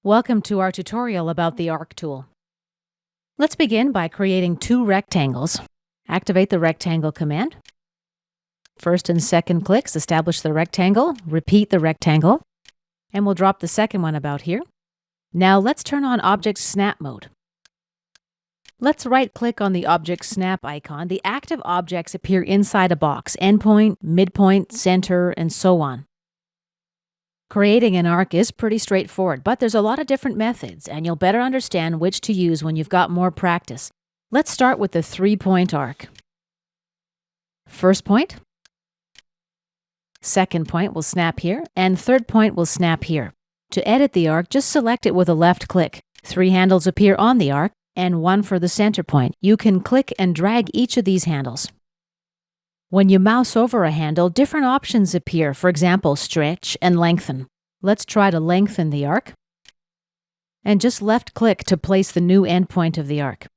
Welcome to our tutorial about the Arc tool. Let's begin by creating two rectangles. Activate the rectangle command. First and second clicks establish the rectangle, repeat the rectangle, and we'll drop the second one about here. Now let's turn on Object Snap mode. Let's right-click on the Object Snap icon. The active objects appear inside a box: endpoint, midpoint, center, and so on. Creating an arc is pretty straightforward, but there's a lot of different methods, and you'll better understand which to use when you've got more practice. Let's start with the three-point arc. First point, second point will snap here, and third point will snap here. To edit the arc, just select it with a left click. Three handles appear on the arc, and one for the center point. You can click and drag each of these handles. When you mouse over a handle, different options appear, for example, stretch and lengthen. Let's try to lengthen the arc, and just left-click to place the new endpoint of the arc.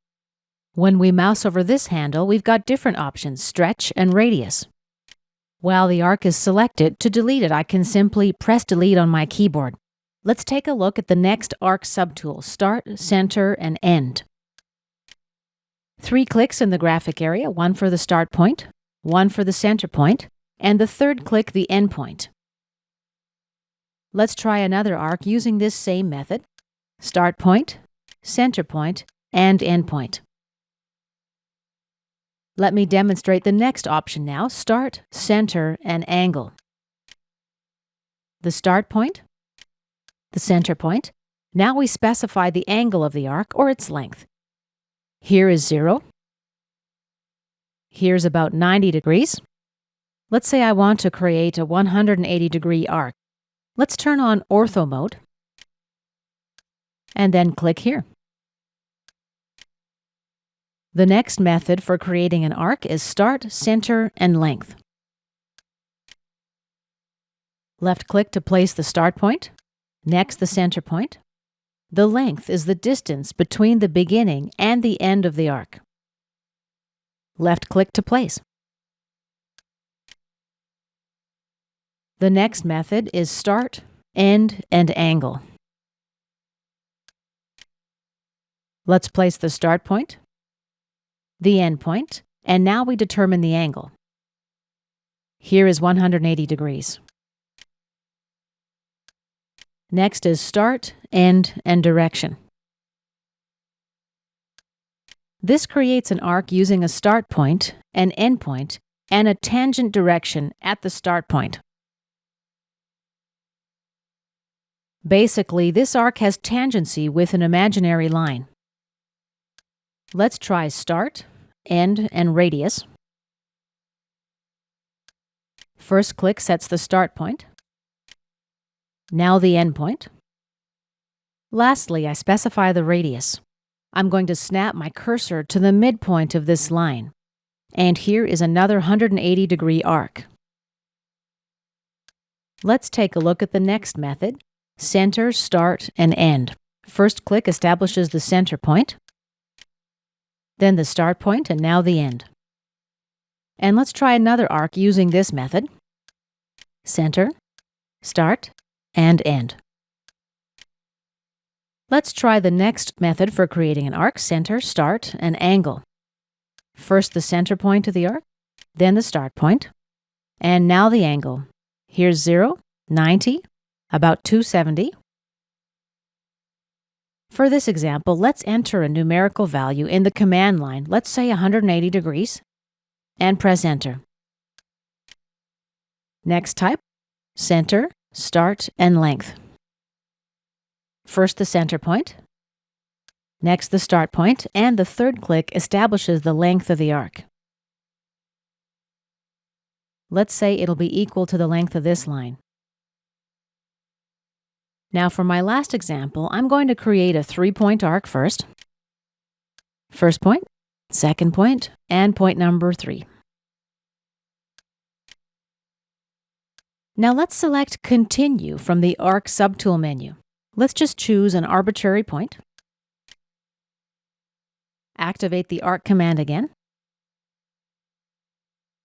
When we mouse over this handle, we've got different options, stretch and radius. While the arc is selected, to delete it, I can simply press delete on my keyboard. Let's take a look at the next arc subtool, start, center, and end. 3 clicks in the graphic area, one for the start point, one for the center point, and the third click the end point. Let's try another arc using this same method: start point, center point, and end point. Let me demonstrate the next option now: start, center, and angle. The start point, the center point. Now we specify the angle of the arc or its length. Here is 0. Here's about 90 degrees. Let's say I want to create a 180-degree arc. Let's turn on Ortho mode, and then click here. The next method for creating an arc is start, center, and length. Left-click to place the start point, next the center point. The length is the distance between the beginning and the end of the arc. Left-click to place. The next method is start, end, and angle. Let's place the start point, the end point, and now we determine the angle. Here is 180 degrees. Next is start, end, and direction. This creates an arc using a start point, an end point, and a tangent direction at the start point. Basically, this arc has tangency with an imaginary line. Let's try start, end, and radius. First click sets the start point. Now the end point. Lastly, I specify the radius. I'm going to snap my cursor to the midpoint of this line. And here is another 180-degree arc. Let's take a look at the next method: center, start, and end. First click establishes the center point, then the start point, and now the end. And let's try another arc using this method: center, start, and end. Let's try the next method for creating an arc: center, start, and angle. First the center point of the arc, then the start point, and now the angle. Here's 0, 90, about 270. For this example, let's enter a numerical value in the command line, let's say 180 degrees, and press enter. Next type: center, start, and length. First the center point, next the start point, and the third click establishes the length of the arc. Let's say it'll be equal to the length of this line. Now for my last example, I'm going to create a three-point arc first. First point, second point, and point number 3. Now let's select Continue from the Arc subtool menu. Let's just choose an arbitrary point. Activate the Arc command again.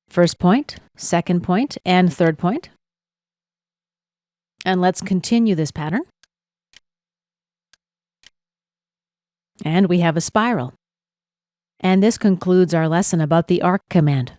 First point, second point, and third point. And let's continue this pattern. And we have a spiral. And this concludes our lesson about the arc command.